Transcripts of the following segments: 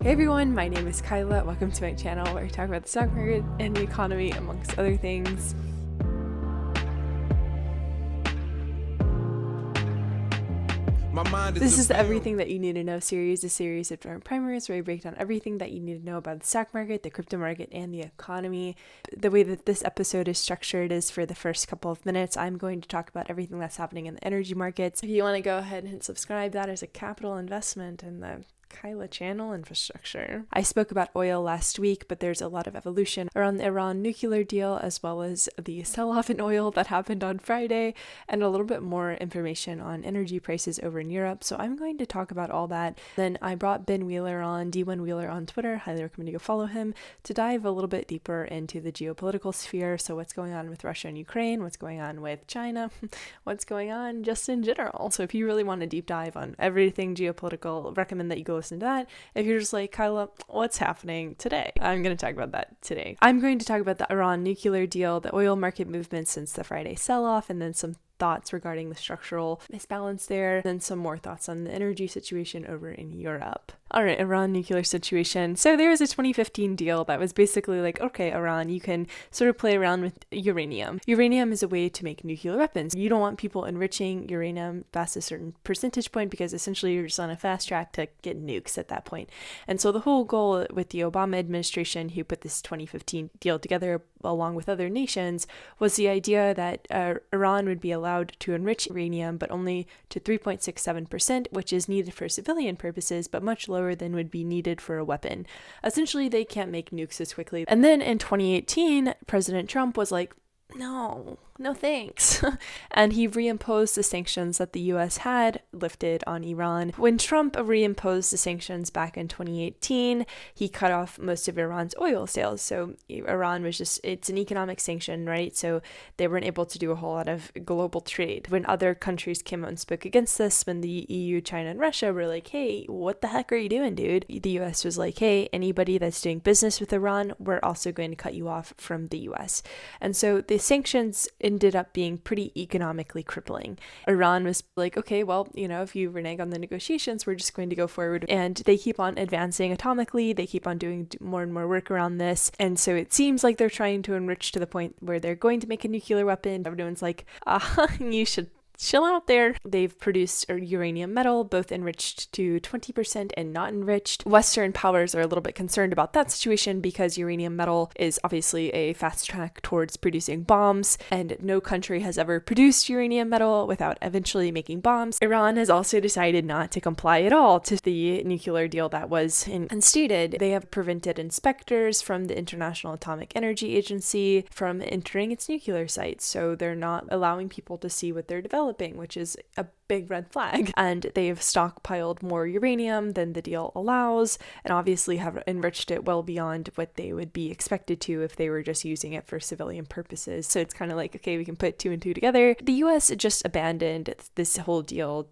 Hey everyone, my name is Kyla. Welcome to my channel where I talk about the stock market and the economy, amongst other things. This is the Everything That You Need to Know series, a series of different primers where I break down everything that you need to know about the stock market, the crypto market, and the economy. The way that this episode is structured is for the first couple of minutes, I'm going to talk about everything that's happening in the energy markets. If you want to go ahead and hit subscribe, that is a capital investment in the Kyla channel infrastructure. I spoke about oil last week, but there's a lot of evolution around the Iran nuclear deal, as well as the sell-off in oil that happened on Friday, and a little bit more information on energy prices over in Europe. So I'm going to talk about all that. Then I brought Ben Wheeler on, D1 Wheeler on Twitter. Highly recommend you go follow him to dive a little bit deeper into the geopolitical sphere. So what's going on with Russia and Ukraine? What's going on with China? What's going on just in general? So if you really want a deep dive on everything geopolitical, recommend that you go listen to that. If you're just like, Kyla, what's happening today? I'm going to talk about that today. I'm going to talk about the Iran nuclear deal, the oil market movement since the Friday sell-off, and then some thoughts regarding the structural misbalance there, then some more thoughts on the energy situation over in Europe. All right, Iran nuclear situation. So there was a 2015 deal that was basically like, okay, Iran, you can sort of play around with uranium. Uranium is a way to make nuclear weapons. You don't want people enriching uranium past a certain percentage point because essentially you're just on a fast track to get nukes at that point. And so the whole goal with the Obama administration, who put this 2015 deal together along with other nations, was the idea that Iran would be allowed to enrich uranium, but only to 3.67%, which is needed for civilian purposes, but much lower than would be needed for a weapon. Essentially, they can't make nukes as quickly. And then in 2018, President Trump was like, no thanks. And he reimposed the sanctions that the US had lifted on Iran. When Trump reimposed the sanctions back in 2018, he cut off most of Iran's oil sales. So Iran was just, it's an economic sanction, right? So they weren't able to do a whole lot of global trade. When other countries came out and spoke against this, when the EU, China, and Russia were like, hey, what the heck are you doing, dude? The US was like, hey, anybody that's doing business with Iran, we're also going to cut you off from the US. And so the sanctions ended up being pretty economically crippling. Iran was like, okay, well, if you renege on the negotiations, we're just going to go forward. And they keep on advancing atomically. They keep on doing more and more work around this. And so it seems like they're trying to enrich to the point where they're going to make a nuclear weapon. Everyone's like, you should chill out there. They've produced uranium metal, both enriched to 20% and not enriched. Western powers are a little bit concerned about that situation because uranium metal is obviously a fast track towards producing bombs, and no country has ever produced uranium metal without eventually making bombs. Iran has also decided not to comply at all to the nuclear deal that was instated. They have prevented inspectors from the International Atomic Energy Agency from entering its nuclear sites, so they're not allowing people to see what they're developing, which is a big red flag. And they've stockpiled more uranium than the deal allows, and obviously have enriched it well beyond what they would be expected to if they were just using it for civilian purposes. So it's kind of like, okay, we can put two and two together. The US just abandoned this whole deal,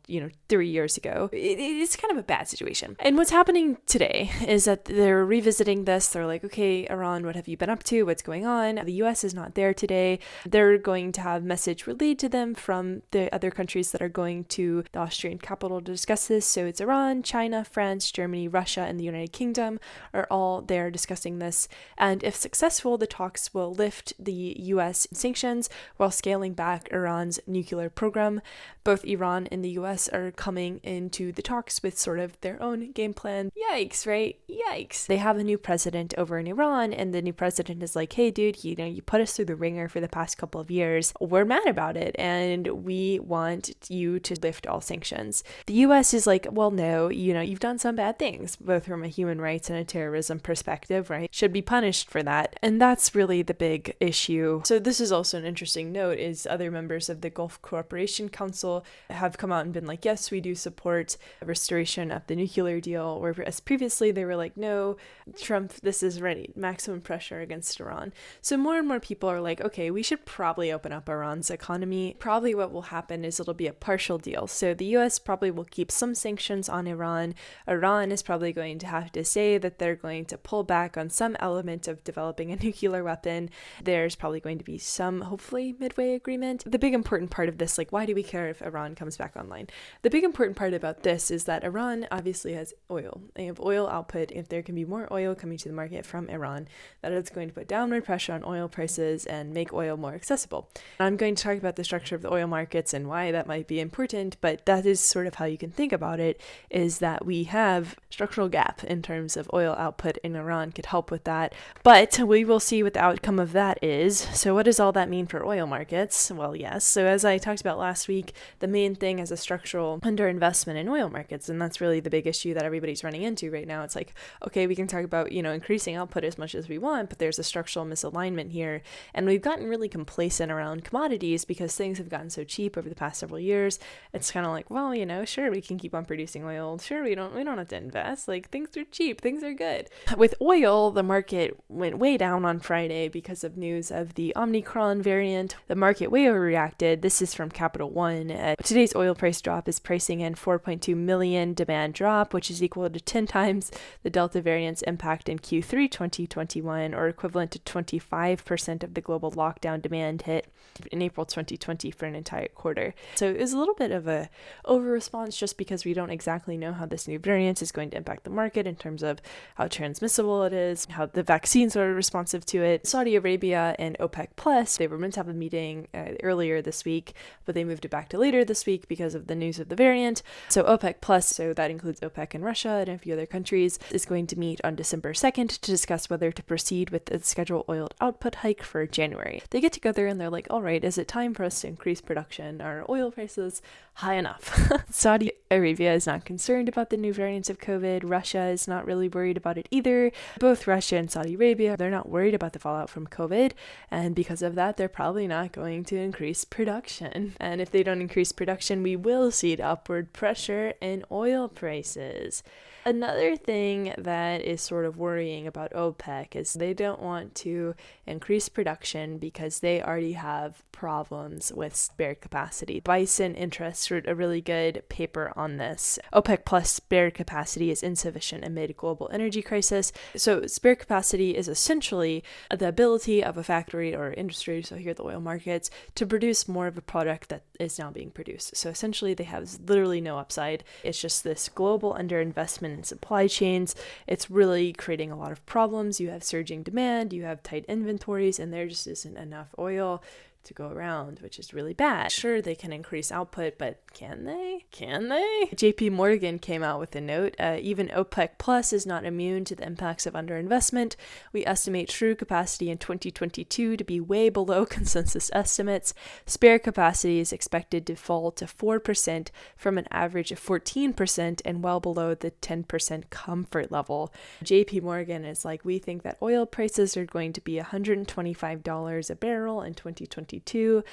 3 years ago. It's kind of a bad situation. And what's happening today is that they're revisiting this. They're like, okay, Iran, what have you been up to? What's going on? The US is not there today. They're going to have message relayed to them from the other countries that are going to the Austrian capital to discuss this. So it's Iran, China, France, Germany, Russia, and the United Kingdom are all there discussing this. And if successful, the talks will lift the US sanctions while scaling back Iran's nuclear program. Both Iran and the US are coming into the talks with sort of their own game plan. Yikes, right? Yikes. They have a new president over in Iran, and the new president is like, hey, dude, you put us through the ringer for the past couple of years. We're mad about it, and we want you to lift all sanctions. The US is like, well, no, you've done some bad things, both from a human rights and a terrorism perspective, right? Should be punished for that. And that's really the big issue. So this is also an interesting note, is other members of the Gulf Cooperation Council have come out and been like, yes, we do support restoration of the nuclear deal, whereas previously they were like, no, Trump, this is ready, maximum pressure against Iran. So more and more people are like, okay, we should probably open up Iran's economy. Probably what will happen is it'll be a partial deal. So the US probably will keep some sanctions on Iran. Iran is probably going to have to say that they're going to pull back on some element of developing a nuclear weapon. There's probably going to be some, hopefully, midway agreement. The big important part of this, like, why do we care if Iran comes back online? The big important part about this is that Iran obviously has oil. They have oil output. If there can be more oil coming to the market from Iran, that is going to put downward pressure on oil prices and make oil more accessible. I'm going to talk about the structure of the oil markets and why that might be important, but that is sort of how you can think about it, is that we have structural gap in terms of oil output, and Iran could help with that. But we will see what the outcome of that is. So what does all that mean for oil markets? Well, yes. So as I talked about last week, the main thing is a structural underinvestment in oil markets, and that's really the big issue that everybody's running into right now. It's like, okay, we can talk about, increasing output as much as we want, but there's a structural misalignment here, and we've gotten really complacent around commodities because things have gotten so cheap over the past several years. It's kind of like, well, sure, we can keep on producing oil. Sure, we don't have to invest. Like, things are cheap, things are good. With oil, the market went way down on Friday because of news of the Omicron variant. The market way overreacted. This is from Capital One. Today's oil price drop is pricing in 4.2 million demand drop, which is equal to 10 times the Delta variant's impact in Q3 2021, or equivalent to 25% of the global lockdown demand hit in April 2020 for an entire quarter. So it was a little bit of a over response just because we don't exactly know how this new variant is going to impact the market in terms of how transmissible it is, how the vaccines are responsive to it. Saudi Arabia and OPEC Plus, they were meant to have a meeting earlier this week, but they moved it back to later this week because of the news of the variant. So OPEC Plus, so that includes OPEC and Russia and a few other countries, is going to meet on December 2nd to discuss whether to proceed with the scheduled oil output hike for January. They get together and they're like, all right, is it time for us to increase production? Are oil prices high enough? Saudi Arabia is not concerned about the new variants of COVID. Russia is not really worried about it either. Both Russia and Saudi Arabia, they're not worried about the fallout from COVID, and because of that, they're probably not going to increase production. And if they don't increase production, we will see the upward pressure in oil prices. Another thing that is sort of worrying about OPEC is they don't want to increase production because they already have problems with spare capacity. Bison Interests wrote a really good paper on this. OPEC plus spare capacity is insufficient amid global energy crisis. So spare capacity is essentially the ability of a factory or industry, so here the oil markets, to produce more of a product that is now being produced. So essentially they have literally no upside. It's just this global underinvestment in supply chains. It's really creating a lot of problems. You have surging demand, you have tight inventories, and there just isn't enough oil to go around, which is really bad. Sure, they can increase output, but can they? JP Morgan came out with a note. Even OPEC Plus is not immune to the impacts of underinvestment. We estimate true capacity in 2022 to be way below consensus estimates. Spare capacity is expected to fall to 4% from an average of 14% and well below the 10% comfort level. JP Morgan is like, we think that oil prices are going to be $125 a barrel in 2022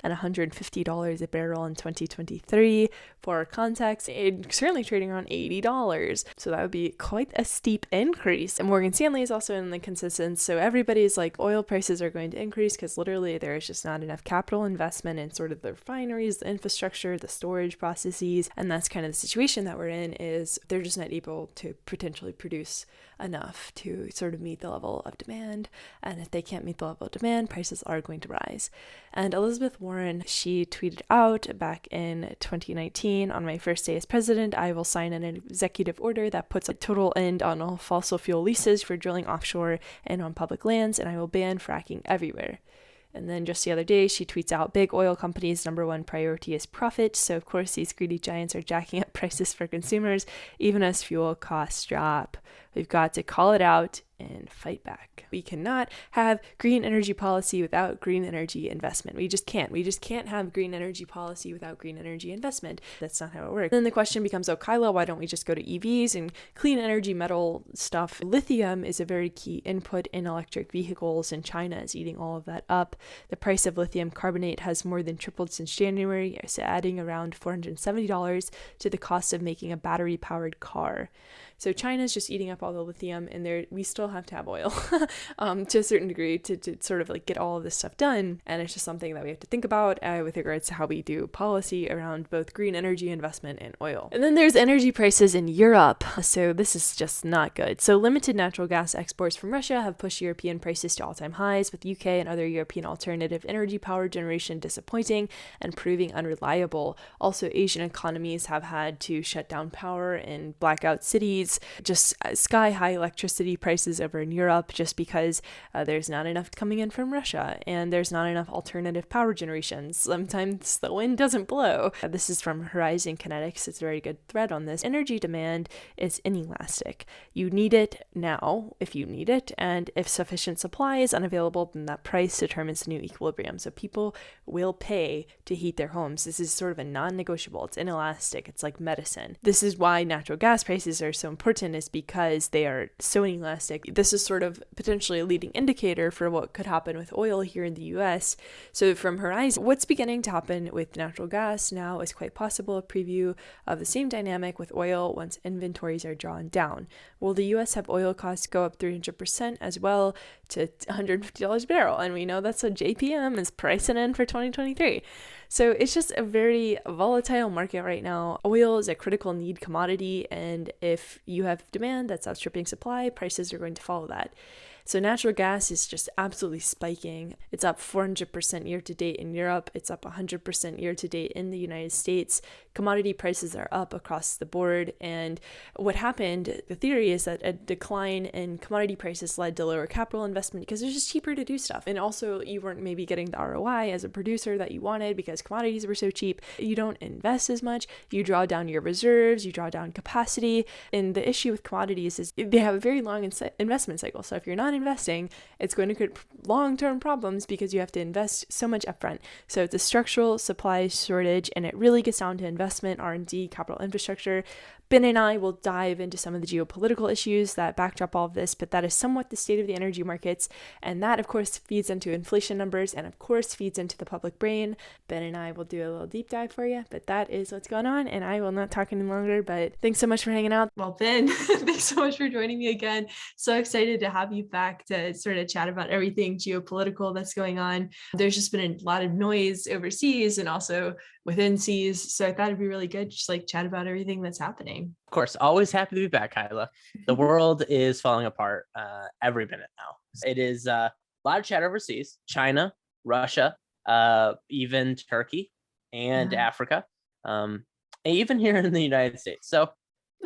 and $150 a barrel in 2023. For context, it's currently trading around $80. So that would be quite a steep increase. And Morgan Stanley is also in the consensus. So everybody's like, oil prices are going to increase because literally there is just not enough capital investment in sort of the refineries, the infrastructure, the storage processes. And that's kind of the situation that we're in, is they're just not able to potentially produce enough to sort of meet the level of demand. And if they can't meet the level of demand, prices are going to rise. And Elizabeth Warren, she tweeted out back in 2019, on my first day as president, I will sign an executive order that puts a total end on all fossil fuel leases for drilling offshore and on public lands, and I will ban fracking everywhere. And then just the other day, she tweets out, big oil companies' number one priority is profit. So, of course, these greedy giants are jacking up prices for consumers, even as fuel costs drop. We've got to call it out and fight back. We cannot have green energy policy without green energy investment. We just can't. We just can't have green energy policy without green energy investment. That's not how it works. Then the question becomes, oh, Kyla, why don't we just go to EVs and clean energy metal stuff? Lithium is a very key input in electric vehicles, and China is eating all of that up. The price of lithium carbonate has more than tripled since January, so adding around $470 to the cost of making a battery-powered car. So China's just eating up all the lithium, and we still have to have oil to a certain degree to sort of like get all of this stuff done. And it's just something that we have to think about with regards to how we do policy around both green energy investment and oil. And then there's energy prices in Europe. So this is just not good. So limited natural gas exports from Russia have pushed European prices to all-time highs, with UK and other European alternative energy power generation disappointing and proving unreliable. Also, Asian economies have had to shut down power in blackout cities, just sky-high electricity prices over in Europe just because there's not enough coming in from Russia and there's not enough alternative power generations. Sometimes the wind doesn't blow. This is from Horizon Kinetics. It's a very good thread on this. Energy demand is inelastic. You need it now if you need it, and if sufficient supply is unavailable, then that price determines the new equilibrium. So people will pay to heat their homes. This is sort of a non-negotiable. It's inelastic. It's like medicine. This is why natural gas prices are so important, is because they are so inelastic. This is sort of potentially a leading indicator for what could happen with oil here in the US. So from Horizon, what's beginning to happen with natural gas now is quite possible a preview of the same dynamic with oil once inventories are drawn down. Will the US have oil costs go up 300% as well to $150 a barrel? And we know that's what JPM is pricing in for 2023. So it's just a very volatile market right now. Oil is a critical need commodity, and if you have demand that's outstripping supply, prices are going to follow that. So natural gas is just absolutely spiking. It's up 400% year to date in Europe. It's up 100% year to date in the United States. Commodity prices are up across the board. And what happened, the theory is that a decline in commodity prices led to lower capital investment because it's just cheaper to do stuff. And also you weren't maybe getting the ROI as a producer that you wanted because commodities were so cheap. You don't invest as much. You draw down your reserves, you draw down capacity. And the issue with commodities is they have a very long investment cycle. So if you're not investing, it's going to create long-term problems because you have to invest so much upfront. So it's a structural supply shortage, and it really gets down to investment, R&D, capital infrastructure. Ben and I will dive into some of the geopolitical issues that backdrop all of this, but that is somewhat the state of the energy markets. And that, of course, feeds into inflation numbers and, of course, feeds into the public brain. Ben and I will do a little deep dive for you, but that is what's going on. And I will not talk any longer, but thanks so much for hanging out. Well, Ben, thanks so much for joining me again. So excited to have you back to sort of chat about everything geopolitical that's going on. There's just been a lot of noise overseas and also within seas. So I thought it'd be really good just like chat about everything that's happening. Of course, always happy to be back, Kyla. The world is falling apart every minute now. It is a lot of chat overseas, China, Russia, even Turkey and Africa, and even here in the United States. So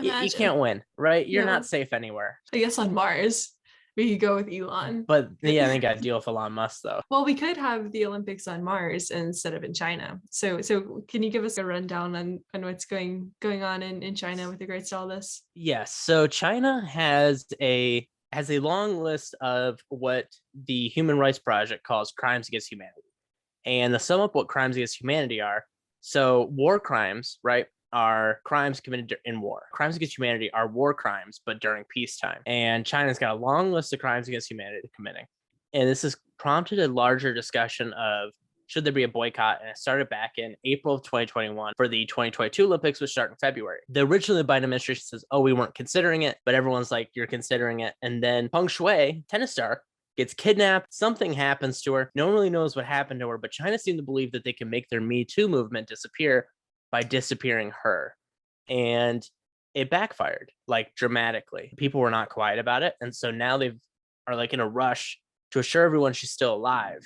you can't win, right? You're not safe anywhere. I guess on Mars. We could go with Elon. But yeah, I think I'd deal with Elon Musk, though. Well, we could have the Olympics on Mars instead of in China. So can you give us a rundown on what's going on in China with regards to all this? Yes. So China has a long list of what the Human Rights Project calls crimes against humanity. And to sum up what crimes against humanity are, so war crimes, right, are crimes committed in war. Crimes against humanity are war crimes, but during peacetime. And China's got a long list of crimes against humanity committing. And this has prompted a larger discussion of should there be a boycott? And it started back in April of 2021 for the 2022 Olympics, which start in February. Originally, the Biden administration says, oh, we weren't considering it, but everyone's like, you're considering it. And then Peng Shuai, tennis star, gets kidnapped. Something happens to her. No one really knows what happened to her, but China seemed to believe that they can make their Me Too movement disappear by disappearing her. And it backfired, like, dramatically. People were not quiet about it. And so now they are like in a rush to assure everyone she's still alive.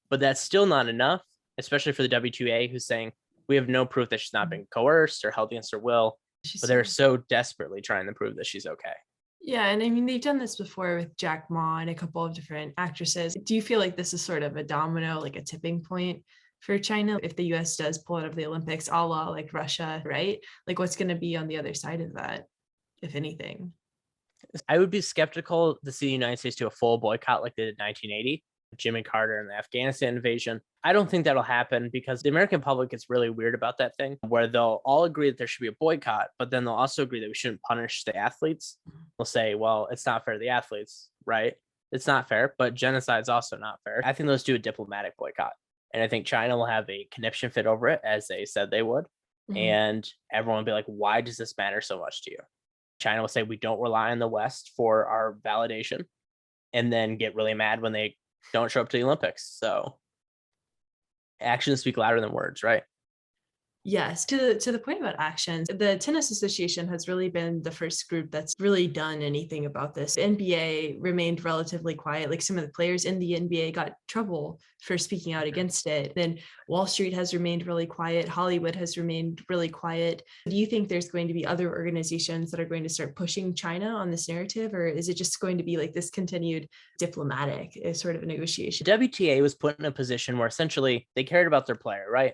But that's still not enough, especially for the WTA, who's saying we have no proof that she's not been coerced or held against her will. But they're so desperately trying to prove that she's okay. Yeah, and I mean, they've done this before with Jack Ma and a couple of different actresses. Do you feel like this is sort of a domino, like a tipping point for China if the US does pull out of the Olympics, a la like Russia, right? Like what's going to be on the other side of that, if anything? I would be skeptical to see the United States do a full boycott like they did in 1980, Jimmy Carter and the Afghanistan invasion. I don't think that'll happen because the American public gets really weird about that thing where they'll all agree that there should be a boycott, but then they'll also agree that we shouldn't punish the athletes. They'll say, well, it's not fair to the athletes, right? It's not fair, but genocide's also not fair. I think those do a diplomatic boycott. And I think China will have a conniption fit over it, as they said they would. Mm-hmm. And everyone will be like, why does this matter so much to you? China will say we don't rely on the West for our validation, and then get really mad when they don't show up to the Olympics. So actions speak louder than words, right? Yes, to the point about actions, the Tennis Association has really been the first group that's really done anything about this. The NBA remained relatively quiet. Like some of the players in the NBA got trouble for speaking out against it. Then Wall Street has remained really quiet. Hollywood has remained really quiet. Do you think there's going to be other organizations that are going to start pushing China on this narrative, or is it just going to be like this continued diplomatic sort of a negotiation? WTA was put in a position where essentially they cared about their player, right?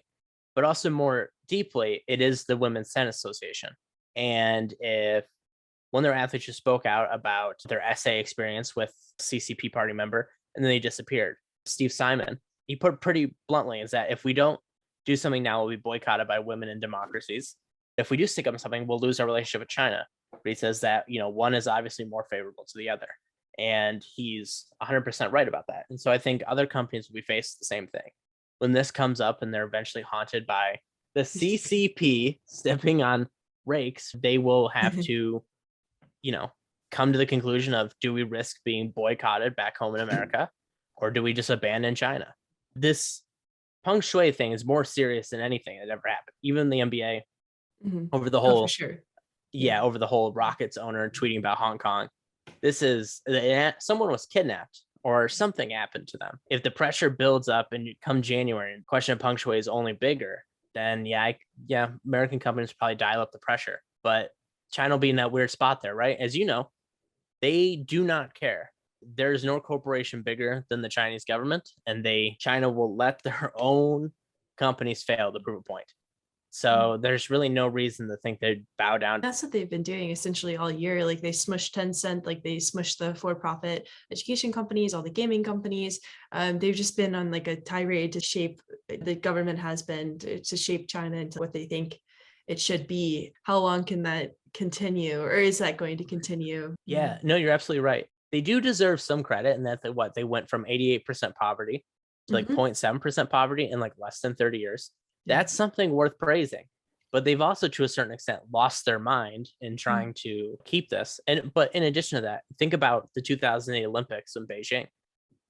But also more deeply, it is the Women's Tennis Association. And if one of their athletes just spoke out about their SA experience with CCP party member, and then they disappeared, Steve Simon, he put pretty bluntly is that if we don't do something now, we'll be boycotted by women in democracies. If we do stick up something, we'll lose our relationship with China. But he says that, one is obviously more favorable to the other. And he's 100% right about that. And so I think other companies will be faced the same thing. When this comes up and they're eventually haunted by the CCP stepping on rakes, they will have to, come to the conclusion of, do we risk being boycotted back home in America, or do we just abandon China? This Peng Shui thing is more serious than anything that ever happened. Even the NBA over the whole, for sure. over the whole Rockets owner tweeting about Hong Kong. This is someone was kidnapped or something happened to them. If the pressure builds up and come January and the question of Peng Shui is only bigger, then American companies probably dial up the pressure. But China will be in that weird spot there, right? As you know, they do not care. There's no corporation bigger than the Chinese government, and China will let their own companies fail to prove a point. So there's really no reason to think they'd bow down. That's what they've been doing essentially all year. Like they smushed Tencent, like they smushed the for-profit education companies, all the gaming companies. They've just been on like a tirade to shape, the government has been to shape China into what they think it should be. How long can that continue, or is that going to continue? Yeah, no, you're absolutely right. They do deserve some credit in that they went from 88% poverty to like 0.7% poverty in like less than 30 years. That's something worth praising. But they've also, to a certain extent, lost their mind in trying to keep this. But in addition to that, think about the 2008 Olympics in Beijing.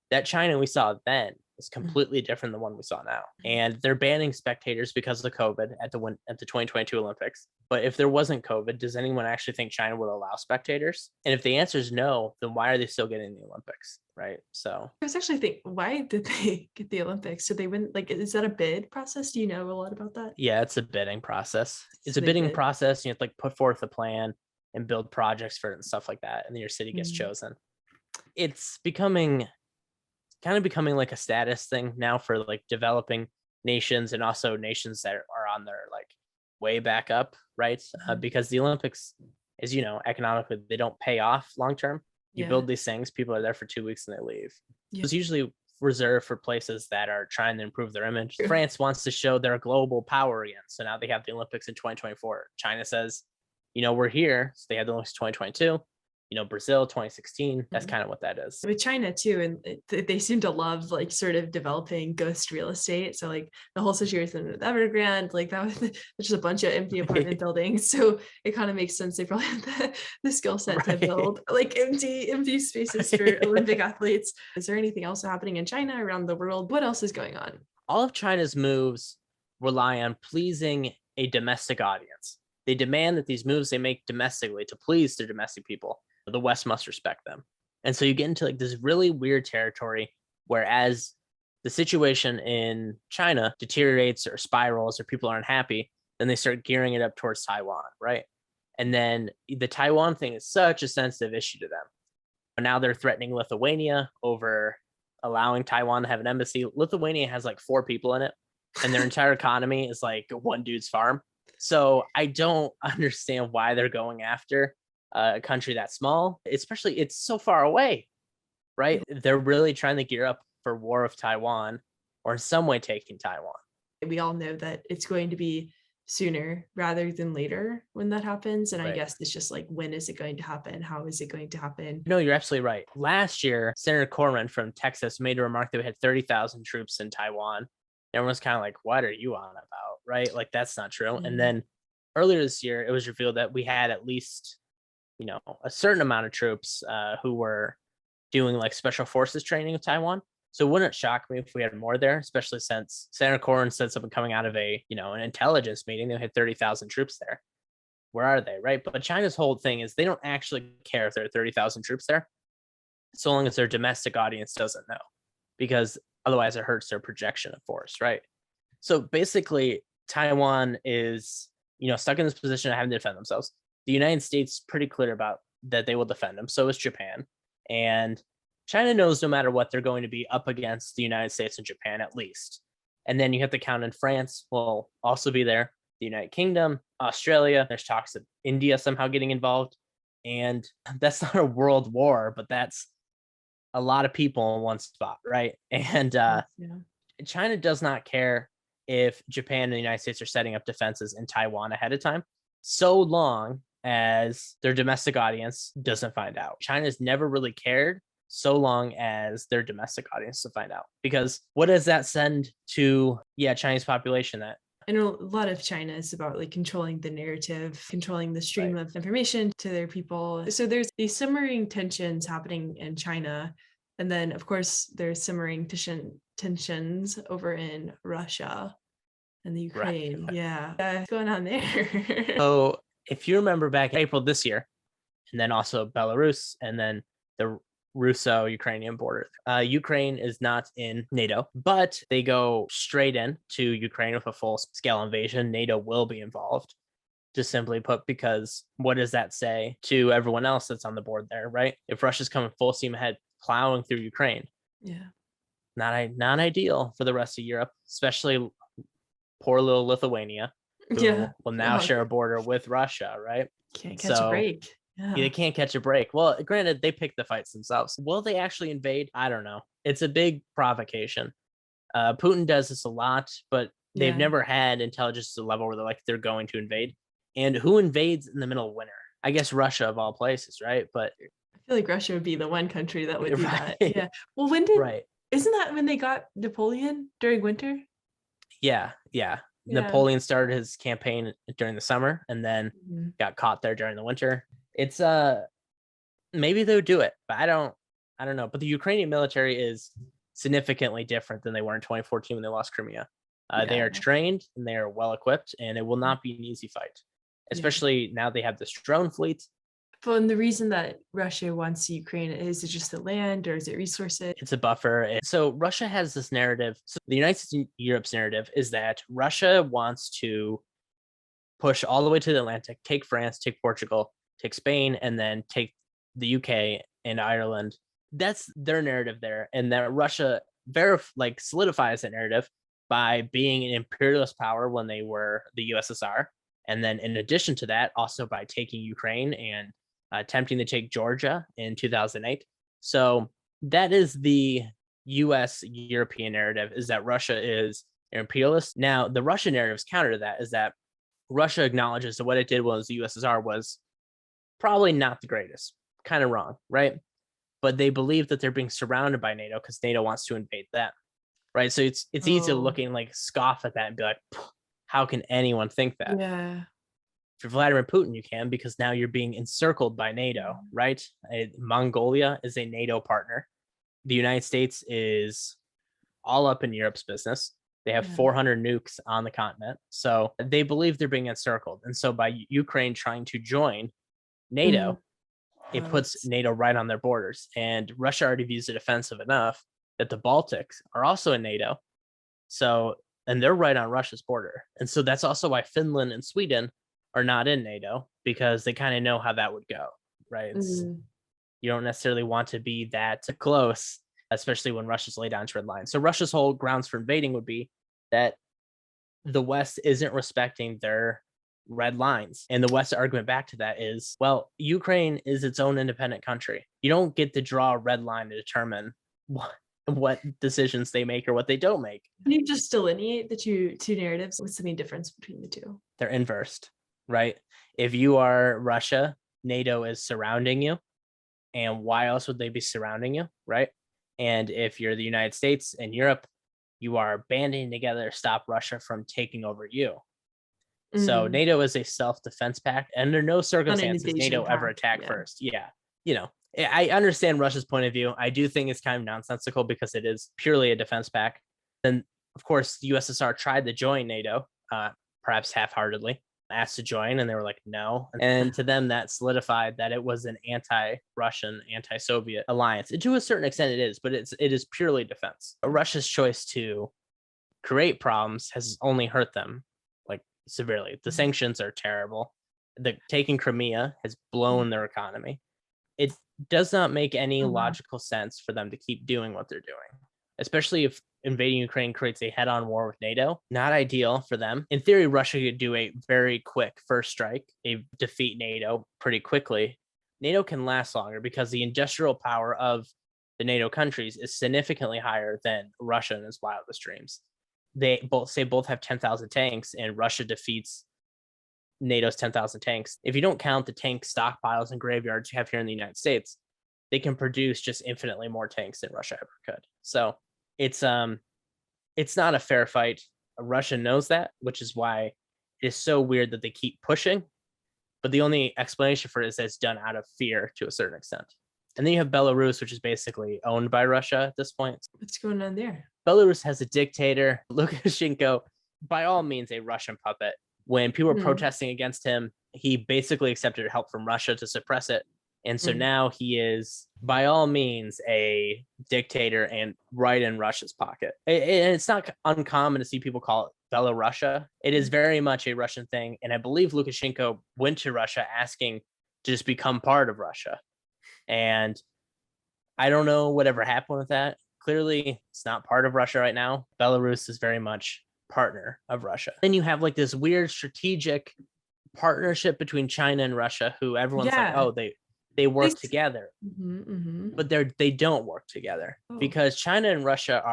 That China we saw then is completely different than the one we saw now. And they're banning spectators because of the COVID at the 2022 Olympics. But if there wasn't COVID, does anyone actually think China would allow spectators? And if the answer is no, then why are they still getting the Olympics? Right. So I was actually thinking, why did they get the Olympics? Did they win? Like, is that a bid process? Do you know a lot about that? yeah, it's a bidding process. It's So a they bidding bid. process. You have to like put forth a plan and build projects for it and stuff like that. And then your city gets Mhm. chosen. It's becoming like a status thing now for like developing nations and also nations that are on their like way back up, right? Because the Olympics, as you know, economically, they don't pay off long term. You build these things, people are there for 2 weeks and they leave. It's usually reserved for places that are trying to improve their image. True. France wants to show they're a global power again. So now they have the Olympics in 2024. China says, we're here. So they had the Olympics 2022. Brazil 2016. That's kind of what that is. With China too, and they seem to love like sort of developing ghost real estate. So like the whole situation with Evergrande, like that was just a bunch of empty apartment buildings. So it kind of makes sense. They probably have the skill set to build like empty spaces for Olympic athletes. Is there anything else happening in China, around the world? What else is going on? All of China's moves rely on pleasing a domestic audience. They demand that these moves they make domestically to please their domestic people, the West must respect them. And so you get into like this really weird territory where as the situation in China deteriorates or spirals or people aren't happy, then they start gearing it up towards Taiwan, right? And then the Taiwan thing is such a sensitive issue to them. And now they're threatening Lithuania over allowing Taiwan to have an embassy. Lithuania has like 4 people in it, and their entire economy is like one dude's farm. So I don't understand why they're going after a country that small, especially it's so far away, right? They're really trying to gear up for war of Taiwan or in some way taking Taiwan. We all know that it's going to be sooner rather than later when that happens. And I guess it's just like, when is it going to happen? How is it going to happen? No, you're absolutely right. Last year, Senator Corwin from Texas made a remark that we had 30,000 troops in Taiwan. Everyone's kind of like, what are you on about? Right? Like, that's not true. And then earlier this year, it was revealed that we had at least a certain amount of troops who were doing like special forces training with Taiwan. So it wouldn't shock me if we had more there, especially since Senator Corrin said something coming out of an intelligence meeting. They had 30,000 troops there. Where are they, right? But China's whole thing is they don't actually care if there are 30,000 troops there, so long as their domestic audience doesn't know, because otherwise it hurts their projection of force, right? So basically, Taiwan is, stuck in this position of having to defend themselves. The United States is pretty clear about that they will defend them. So is Japan. And China knows no matter what, they're going to be up against the United States and Japan at least. And then you have to count in France will also be there, the United Kingdom, Australia. There's talks of India somehow getting involved. And that's not a world war, but that's a lot of people in one spot, right? And China does not care if Japan and the United States are setting up defenses in Taiwan ahead of time, so long as their domestic audience doesn't find out. China's never really cared so long as their domestic audience to find out. Because what does that send to, Chinese population that? I know a lot of China is about like controlling the narrative, controlling the stream of information to their people. So there's these simmering tensions happening in China. And then, of course, there's simmering tensions over in Russia and the Ukraine. Right. Yeah. What's going on there? So if you remember back in April this year, and then also Belarus, and then the Russo-Ukrainian border. Ukraine is not in NATO, but they go straight in to Ukraine with a full-scale invasion. NATO will be involved, just simply put, because what does that say to everyone else that's on the board there, right? If Russia's coming full steam ahead, plowing through Ukraine, not ideal for the rest of Europe, especially poor little Lithuania, who will now share a border with Russia, right? Can't catch a break. They can't catch a break. Well, granted, they pick the fights themselves. Will they actually invade? I don't know. It's a big provocation. Putin does this a lot, but they've never had intelligence to the level where they're going to invade. And who invades in the middle of winter? I guess Russia of all places, right? But I feel like Russia would be the one country that would do that. Yeah. Well, isn't that when they got Napoleon during winter? Yeah. Napoleon started his campaign during the summer and then got caught there during the winter. It's maybe they would do it, but I don't know. But the Ukrainian military is significantly different than they were in 2014 when they lost Crimea. They are trained and they are well equipped, and it will not be an easy fight, especially now they have this drone fleet. Well, and the reason that Russia wants Ukraine, is it just the land or is it resources? It's a buffer. So Russia has this narrative. So the United States and Europe's narrative is that Russia wants to push all the way to the Atlantic, take France, take Portugal, take Spain, and then take the UK and Ireland. That's their narrative there. And that Russia solidifies that narrative by being an imperialist power when they were the USSR. And then in addition to that, also by taking Ukraine and attempting to take Georgia in 2008. So that is the US-European narrative, is that Russia is imperialist. Now, the Russian narrative's counter to that is that Russia acknowledges that what it did was the USSR was probably not the greatest, kind of wrong, right? But they believe that they're being surrounded by NATO because NATO wants to invade them, right? So it's easy to look and scoff at that and be like, how can anyone think that? Yeah. For Vladimir Putin, you can, because now you're being encircled by NATO, right? Mongolia is a NATO partner. The United States is all up in Europe's business. They have 400 nukes on the continent. So they believe they're being encircled. And so by Ukraine trying to join NATO, it puts NATO right on their borders. And Russia already views it offensive enough that the Baltics are also in NATO. So, and they're right on Russia's border. And so that's also why Finland and Sweden are not in NATO, because they kind of know how that would go, right? You don't necessarily want to be that close, especially when Russia's laid down its red line. So Russia's whole grounds for invading would be that the West isn't respecting their red lines. And the West's argument back to that is, well, Ukraine is its own independent country. You don't get to draw a red line to determine what decisions they make or what they don't make. Can you just delineate the two narratives? What's the main difference between the two? They're inversed, right? If you are Russia, NATO is surrounding you. And why else would they be surrounding you, right? And if you're the United States and Europe, you are banding together to stop Russia from taking over you. So Mm. NATO is a self-defense pact. Under no Not an circumstances NATO invasion ever pact. attack Yeah. first. Yeah. You know, I understand Russia's point of view. I do think it's kind of nonsensical because it is purely a defense pact. Then, of course, the USSR tried to join NATO, perhaps half-heartedly, asked to join, and they were like, no. And to them, that solidified that it was an anti-Russian, anti-Soviet alliance. And to a certain extent, it is, but it is purely defense. Russia's choice to create problems has only hurt them, like, severely. The sanctions are terrible. The taking Crimea has blown their economy. It does not make any logical sense for them to keep doing what they're doing, especially if invading Ukraine creates a head-on war with NATO. Not ideal for them. In theory, Russia could do a very quick first strike, defeat NATO pretty quickly. NATO can last longer because the industrial power of the NATO countries is significantly higher than Russia in its wildest dreams. They both have 10,000 tanks, and Russia defeats NATO's 10,000 tanks. If you don't count the tank stockpiles and graveyards you have here in the United States, they can produce just infinitely more tanks than Russia ever could. So it's not a fair fight. Russia knows that, which is why it is so weird that they keep pushing. But the only explanation for it is that it's done out of fear to a certain extent. And then you have Belarus, which is basically owned by Russia at this point. What's going on there? Belarus has a dictator, Lukashenko, by all means a Russian puppet. When people were protesting against him, he basically accepted help from Russia to suppress it. And so now he is, by all means, a dictator and right in Russia's pocket. And it's not uncommon to see people call it Belarusia. It is very much a Russian thing. And I believe Lukashenko went to Russia asking to just become part of Russia. And I don't know whatever happened with that. Clearly, it's not part of Russia right now. Belarus is very much partner of Russia. Then you have like this weird strategic partnership between China and Russia, who everyone's like, oh, they work together, but they don't work together because China and Russia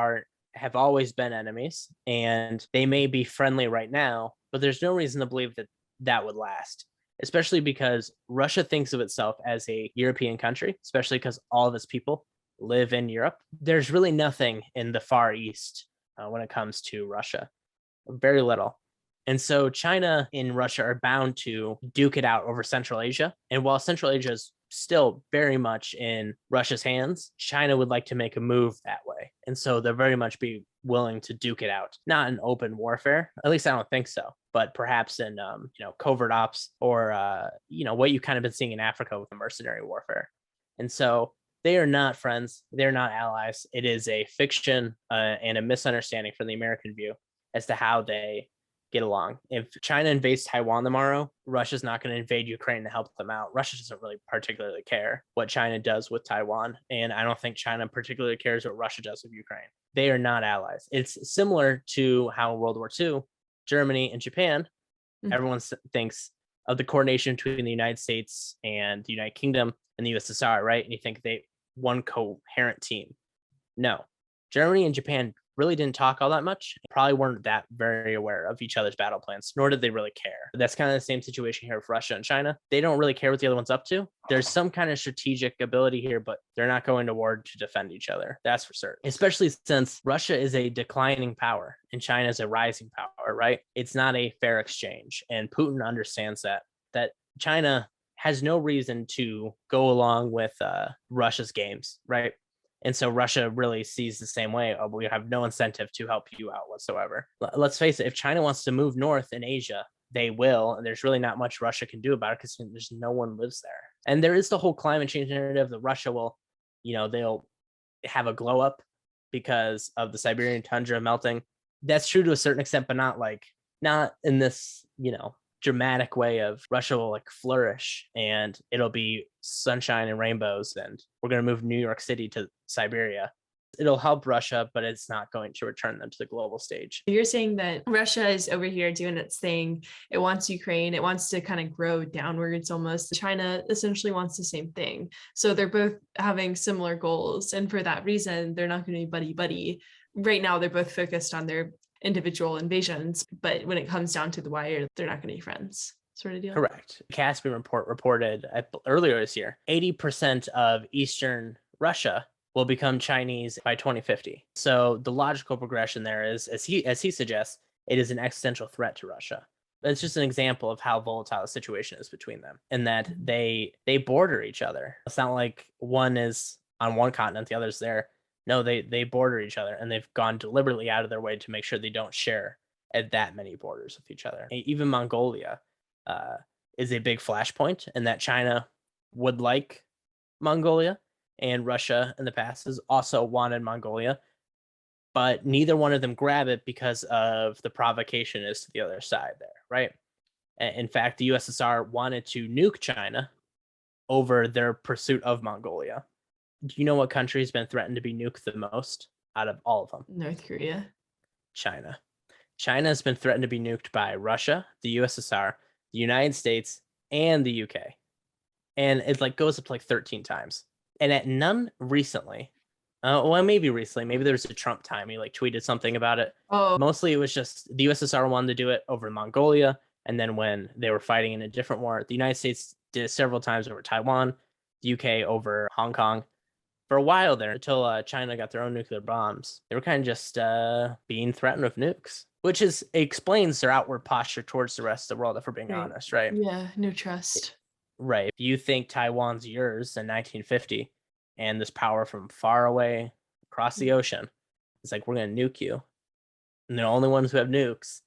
have always been enemies, and they may be friendly right now, but there's no reason to believe that would last. Especially because Russia thinks of itself as a European country, especially because all of its people live in Europe. There's really nothing in the Far East when it comes to Russia. Very little. And so China and Russia are bound to duke it out over Central Asia. And while Central Asia is still very much in Russia's hands, China would like to make a move that way. And so they'll very much be willing to duke it out. Not in open warfare. At least I don't think so. But perhaps in covert ops or what you've kind of been seeing in Africa with the mercenary warfare. And so they are not friends. They're not allies. It is a fiction and a misunderstanding from the American view as to how they get along. If China invades Taiwan tomorrow, Russia's not going to invade Ukraine to help them out. Russia doesn't really particularly care what China does with Taiwan. And I don't think China particularly cares what Russia does with Ukraine. They are not allies. It's similar to how in World War II, Germany and Japan, everyone thinks of the coordination between the United States and the United Kingdom and the USSR, right? And you think they one coherent team. No, Germany and Japan really didn't talk all that much. Probably weren't that very aware of each other's battle plans, nor did they really care. That's kind of the same situation here with Russia and China. They don't really care what the other one's up to. There's some kind of strategic ability here, but they're not going to war to defend each other. That's for certain. Especially since Russia is a declining power and China is a rising power, right? It's not a fair exchange. And Putin understands that China has no reason to go along with Russia's games, right? And so Russia really sees the same way. Oh, we have no incentive to help you out whatsoever. Let's face it, if China wants to move north in Asia, they will. And there's really not much Russia can do about it because there's no one lives there. And there is the whole climate change narrative that Russia will, they'll have a glow up because of the Siberian tundra melting. That's true to a certain extent, but not in this, dramatic way of Russia will flourish and it'll be sunshine and rainbows and we're going to move New York City to Siberia. It'll help Russia, but it's not going to return them to the global stage. You're saying that Russia is over here doing its thing. It wants Ukraine. It wants to kind of grow downwards almost. China essentially wants the same thing. So they're both having similar goals. And for that reason, they're not going to be buddy-buddy. Right now, they're both focused on their individual invasions, but when it comes down to the wire, they're not going to be friends, sort of deal. Correct. Caspian report reported earlier this year, 80% of Eastern Russia will become Chinese by 2050. So the logical progression there is, as he suggests, it is an existential threat to Russia. That's just an example of how volatile the situation is between them, and that they border each other. It's not like one is on one continent, the other's there. No, they border each other, and they've gone deliberately out of their way to make sure they don't share at that many borders with each other. Even Mongolia uh, is a big flashpoint, and that China would like Mongolia, and Russia in the past has also wanted Mongolia, but neither one of them grab it because of the provocation is to the other side there, right? In fact, the USSR wanted to nuke China over their pursuit of Mongolia. Do you know what country has been threatened to be nuked the most out of all of them? North Korea. China. China has been threatened to be nuked by Russia, the USSR, the United States, and the UK. And it like goes up to like 13 times. And at none recently, well, maybe recently, maybe there's a Trump time. He like tweeted something about it. Oh, Mostly it was just the USSR wanted to do it over Mongolia. And then when they were fighting in a different war, the United States did it several times over Taiwan, the UK over Hong Kong. For a while there, until China got their own nuclear bombs, they were kind of just being threatened with nukes, which explains their outward posture towards the rest of the world, if we're being right. honest, right? Yeah, no trust. Right. If you think Taiwan's yours in 1950 and this power from far away across the ocean, it's like, we're going to nuke you. And the only ones who have nukes,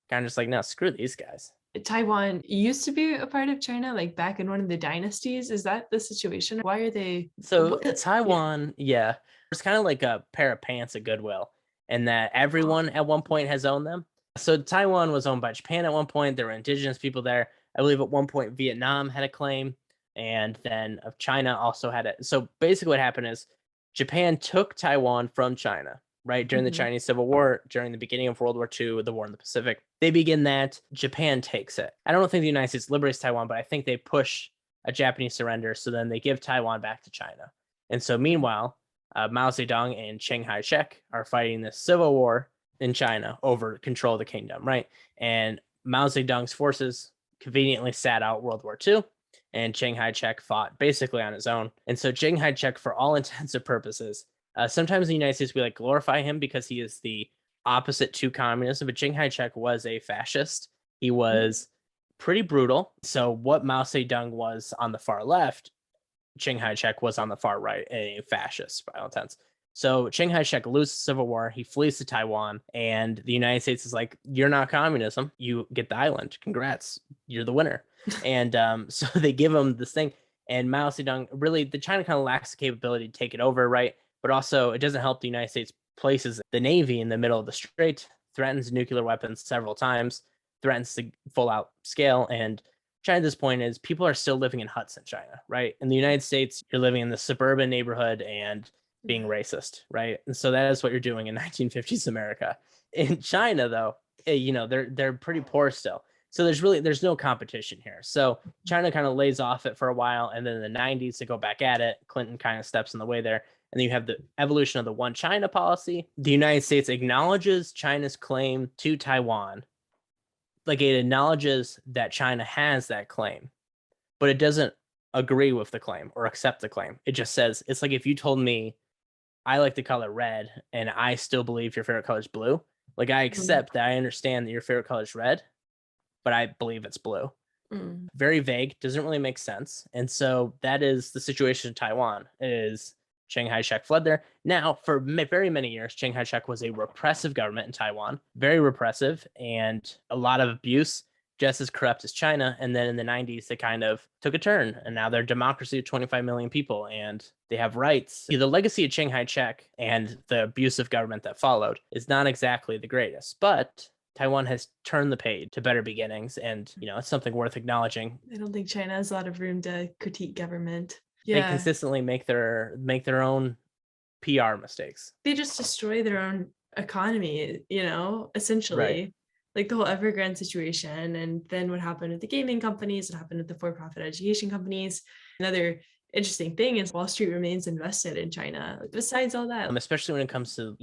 kind of just like, no, screw these guys. Taiwan used to be a part of China, like back in one of the dynasties. Is that the situation? Why are they? So Taiwan, yeah, it's kind of like a pair of pants at Goodwill, and that everyone at one point has owned them. So Taiwan was owned by Japan at one point. There were indigenous people there. I believe at one point Vietnam had a claim, and then of China also had it. So basically, what happened is Japan took Taiwan from China, right, during the Chinese Civil War, during the beginning of World War II, the war in the Pacific. They begin that. Japan takes it. I don't think the United States liberates Taiwan, but I think they push a Japanese surrender. So then they give Taiwan back to China. And so meanwhile, Mao Zedong and Chiang Kai-shek are fighting this civil war in China over control of the kingdom, right? And Mao Zedong's forces conveniently sat out World War II, and Chiang Kai-shek fought basically on his own. And so Chiang Kai-shek, for all intents and purposes, sometimes in the United States we like glorify him because he is the opposite to communism, but Chiang Kai-shek was a fascist. He was pretty brutal. So what Mao Zedong was on the far left, Chiang Kai-shek was on the far right, a fascist by all intents. So Chiang Kai-shek loses the Civil War. He flees to Taiwan, and the United States is like, "You're not communism. You get the island. Congrats, you're the winner." And so they give him this thing, and Mao Zedong really, the China kind of lacks the capability to take it over, right? But also, it doesn't help the United States places the Navy in the middle of the strait, threatens nuclear weapons several times, threatens to full out scale. And China at this point is people are still living in huts in China, right? In the United States, you're living in the suburban neighborhood and being racist, right? And so that is what you're doing in 1950s America. In China, though, they're pretty poor still. So there's no competition here. So China kind of lays off it for a while, and then in the 90s they go back at it. Clinton kind of steps in the way there. And then you have the evolution of the one China policy. The United States acknowledges China's claim to Taiwan. Like, it acknowledges that China has that claim, but it doesn't agree with the claim or accept the claim. It just says, it's like if you told me I like the color red and I still believe your favorite color is blue. Like, I accept that, I understand that your favorite color is red, but I believe it's blue. Very vague, doesn't really make sense. And so that is the situation in Taiwan. Is Chiang Kai-shek fled there. Now, for very many years, Chiang Kai-shek was a repressive government in Taiwan, very repressive, and a lot of abuse, just as corrupt as China. And then in the 90s, they kind of took a turn, and now they're a democracy of 25 million people, and they have rights. The legacy of Chiang Kai-shek and the abusive government that followed is not exactly the greatest, but Taiwan has turned the page to better beginnings, and it's something worth acknowledging. I don't think China has a lot of room to critique government. They consistently make their own PR mistakes. They just destroy their own economy, essentially. Right. Like the whole Evergrande situation, and then what happened with the gaming companies, what happened with the for-profit education companies. Another interesting thing is Wall Street remains invested in China. Besides all that, Especially when it comes to,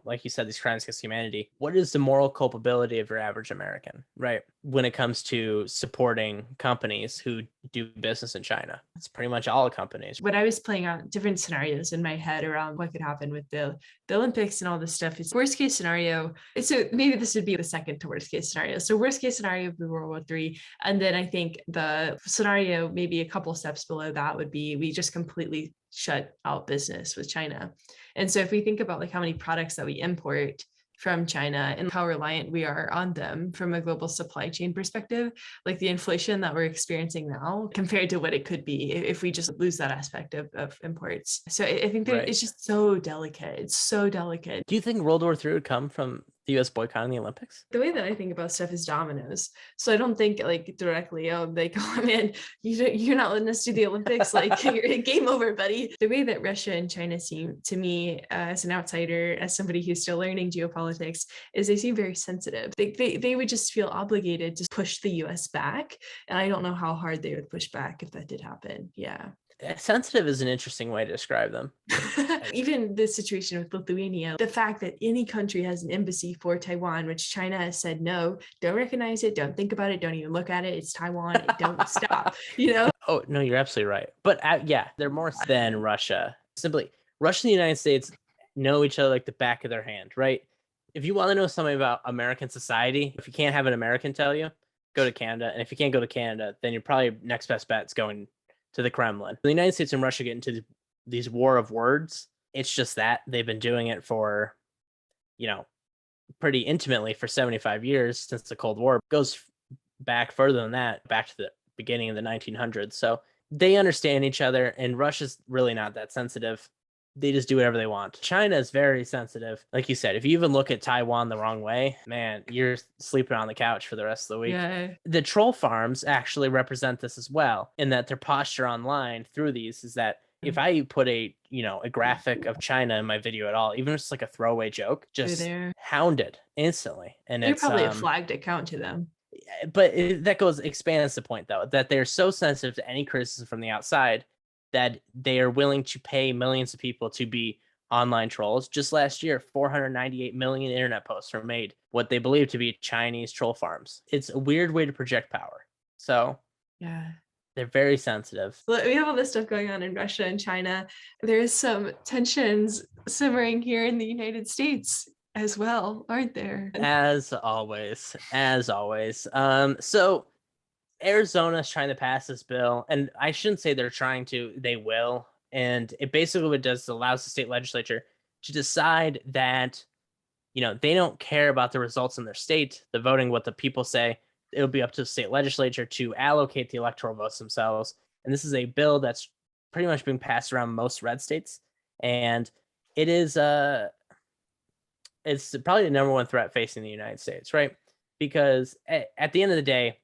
like you said, these crimes against humanity. What is the moral culpability of your average American, right? When it comes to supporting companies who do business in China, it's pretty much all companies. when I was playing out different scenarios in my head around what could happen with the Olympics and all this stuff, is worst case scenario. So maybe this would be the second to worst case scenario. So worst case scenario would be World War III. And then I think the scenario, maybe a couple steps below that, would be we just completely shut out business with China. And so if we think about like how many products that we import from China and how reliant we are on them from a global supply chain perspective, like the inflation that we're experiencing now compared to what it could be if we just lose that aspect of imports. So I think that it's just so delicate. It's so delicate. Do you think World War III would come from the US boycotting the Olympics? The way that I think about stuff is dominoes. So I don't think like directly, oh, they come in, you're not letting us do the Olympics, like you're game over, buddy. The way that Russia and China seem to me, as an outsider, as somebody who's still learning geopolitics, is they seem very sensitive. They would just feel obligated to push the US back. And I don't know how hard they would push back if that did happen. Yeah. Sensitive is an interesting way to describe them. Even the situation with Lithuania, the fact that any country has an embassy for Taiwan, which China has said, no, don't recognize it, don't think about it, don't even look at it, it's Taiwan, don't stop, Oh, no, you're absolutely right. But yeah, they're more than Russia. Simply, Russia and the United States know each other like the back of their hand, right? If you want to know something about American society, if you can't have an American tell you, go to Canada. And if you can't go to Canada, then you're probably next best bet is going to the Kremlin. The United States and Russia get into these war of words. It's just that they've been doing it for, pretty intimately for 75 years since the Cold War. It goes back further than that, back to the beginning of the 1900s. So they understand each other, and Russia's really not that sensitive. They just do whatever they want. China is very sensitive. Like you said, if you even look at Taiwan the wrong way, man, you're sleeping on the couch for the rest of the week. Yeah. The troll farms actually represent this as well, in that their posture online through these is that if I put a graphic of China in my video at all, even if it's like a throwaway joke, just hounded instantly. And they're it's probably a flagged account to them. But that expands the point, though, that they're so sensitive to any criticism from the outside that they are willing to pay millions of people to be online trolls. Just last year, 498 million internet posts were made what they believe to be Chinese troll farms. It's a weird way to project power. So yeah, they're very sensitive. We have all this stuff going on in Russia and China. There's some tensions simmering here in the United States as well, aren't there? As always. So Arizona's trying to pass this bill, and I shouldn't say they're trying to, they will. And it basically what it does is allows the state legislature to decide that, they don't care about the results in their state, the voting, what the people say. It'll be up to the state legislature to allocate the electoral votes themselves. And this is a bill that's pretty much being passed around most red states. And it is, it's probably the number one threat facing the United States, right? Because at the end of the day,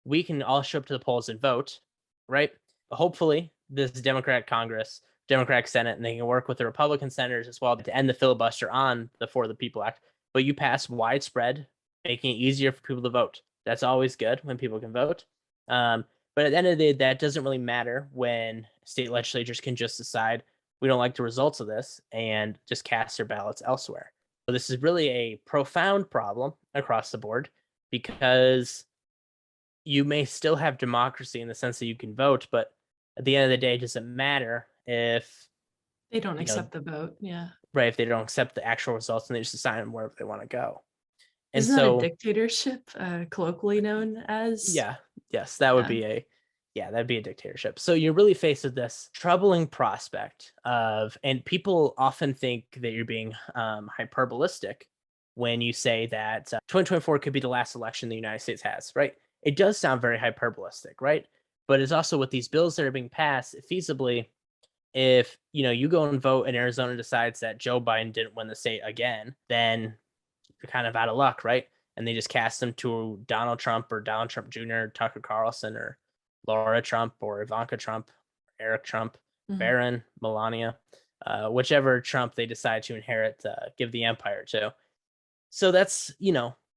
we can all show up to the polls and vote, right? Hopefully, this Democratic Congress, Democratic Senate, and they can work with the Republican senators as well to end the filibuster on the For the People Act. But you pass widespread, making it easier for people to vote. That's always good when people can vote. But at the end of the day, that doesn't really matter when state legislatures can just decide we don't like the results of this and just cast their ballots elsewhere. So this is really a profound problem across the board, because you may still have democracy in the sense that you can vote, but at the end of the day, it doesn't matter if they don't accept the vote. Yeah. Right. If they don't accept the actual results and they just decide on wherever they want to go. And Isn't that a dictatorship, colloquially known as? Yeah. Yes, that would be that'd be a dictatorship. So you're really faced with this troubling prospect of, and people often think that you're being hyperbolistic when you say that 2024 could be the last election the United States has, right? It does sound very hyperbolistic, right? But it's also with these bills that are being passed, feasibly, if you go and vote and Arizona decides that Joe Biden didn't win the state again, then you're kind of out of luck, right? And they just cast them to Donald Trump or Donald Trump Jr., Tucker Carlson, or Laura Trump, or Ivanka Trump, Eric Trump, Barron, Melania, whichever Trump they decide to inherit, give the empire to. So that's,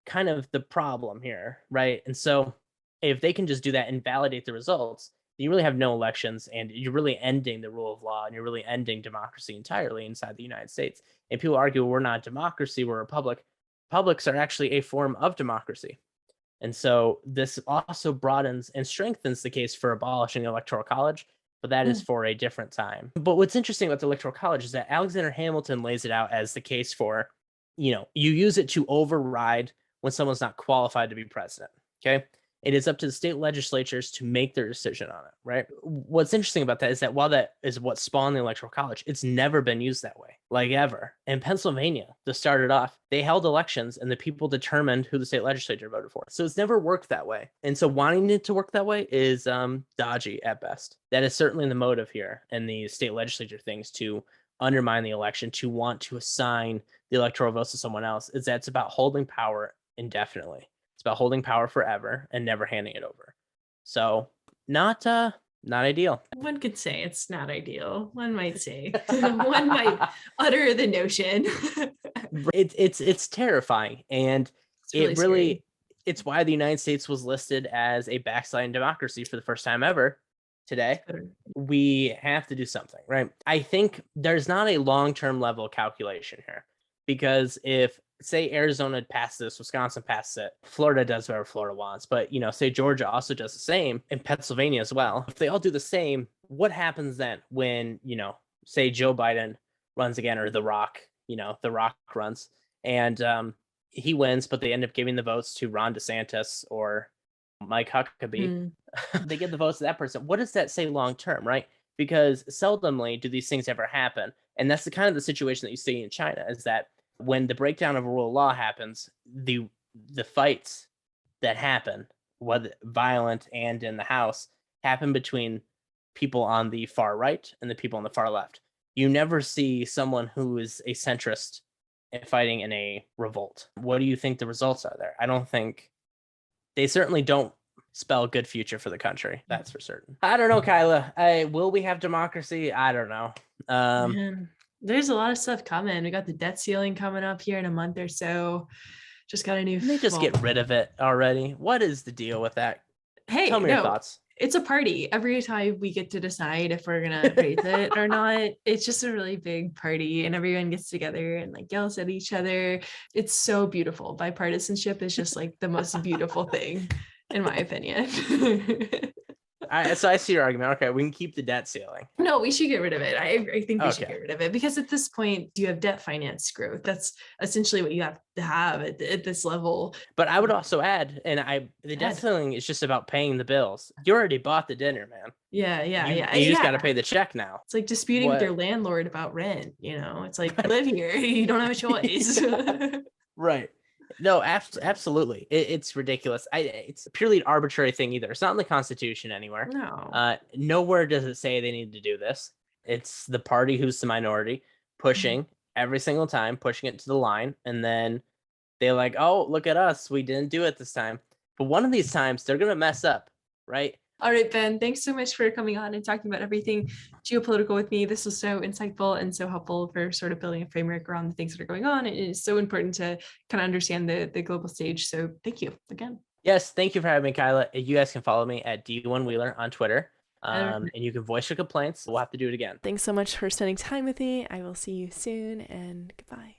kind of the problem here, right? And so if they can just do that and validate the results, you really have no elections, and you're really ending the rule of law, and you're really ending democracy entirely inside the United States. And people argue we're not a democracy, we're a republic. Republics are actually a form of democracy. And so this also broadens and strengthens the case for abolishing the Electoral College, but that is for a different time. But what's interesting about the Electoral College is that Alexander Hamilton lays it out as the case for, you use it to override when someone's not qualified to be president. Okay. It is up to the state legislatures to make their decision on it, right? What's interesting about that is that while that is what spawned the Electoral College, it's never been used that way, like ever. In Pennsylvania, to start it off, they held elections and the people determined who the state legislature voted for. So it's never worked that way. And so wanting it to work that way is dodgy at best. That is certainly the motive here in the state legislature things, to undermine the election, to want to assign the electoral votes to someone else, is that it's about holding power indefinitely. It's about holding power forever and never handing it over. So not ideal. One could say it's not ideal. One might say one might utter the notion. It's terrifying, and it's really it's why the United States was listed as a backsliding democracy for the first time ever today. We have to do something, right? I think there's not a long-term level calculation here, because if, say, Arizona passes this, Wisconsin passes it, Florida does whatever Florida wants, but say Georgia also does the same, and Pennsylvania as well. If they all do the same, what happens then when, say Joe Biden runs again, or The Rock runs, and he wins, but they end up giving the votes to Ron DeSantis or Mike Huckabee. They give the votes to that person. What does that say long term, right? Because seldomly do these things ever happen. And that's the kind of the situation that you see in China, is that when the breakdown of a rule of law happens, the fights that happen, whether violent and in the House, happen between people on the far right and the people on the far left. You never see someone who is a centrist fighting in a revolt. What do you think the results are there? I don't think they certainly don't spell a good future for the country. That's for certain. I don't know, Kyla. Will we have democracy? I don't know. Man, there's a lot of stuff coming. We got the debt ceiling coming up here in a month or so. Just got a new. Can they just get rid of it already? What is the deal with that? Hey, tell me your thoughts. It's a party. Every time we get to decide if we're gonna praise it or not, it's just a really big party, and everyone gets together and yells at each other. It's so beautiful. Bipartisanship is just the most beautiful thing, in my opinion. So I see your argument. Okay, we can keep the debt ceiling. No, we should get rid of it. I think we should get rid of it, because at this point, you have debt finance growth. That's essentially what you have to have at this level. But I would also add, the debt ceiling is just about paying the bills. You already bought the dinner, man. Yeah. You just got to pay the check now. It's like disputing with your landlord about rent. It's like, live here. You don't have a choice. Right. No, absolutely. It's ridiculous. It's purely an arbitrary thing either. It's not in the Constitution anywhere. No. Nowhere does it say they need to do this. It's the party who's the minority pushing every single time, pushing it to the line. And then they're like, oh, look at us. We didn't do it this time. But one of these times, they're going to mess up, right? All right, Ben, thanks so much for coming on and talking about everything geopolitical with me. This was so insightful and so helpful for sort of building a framework around the things that are going on. It is so important to kind of understand the global stage. So thank you again. Yes, thank you for having me, Kyla. You guys can follow me at D1Wheeler on Twitter. And you can voice your complaints. We'll have to do it again. Thanks so much for spending time with me. I will see you soon, and goodbye.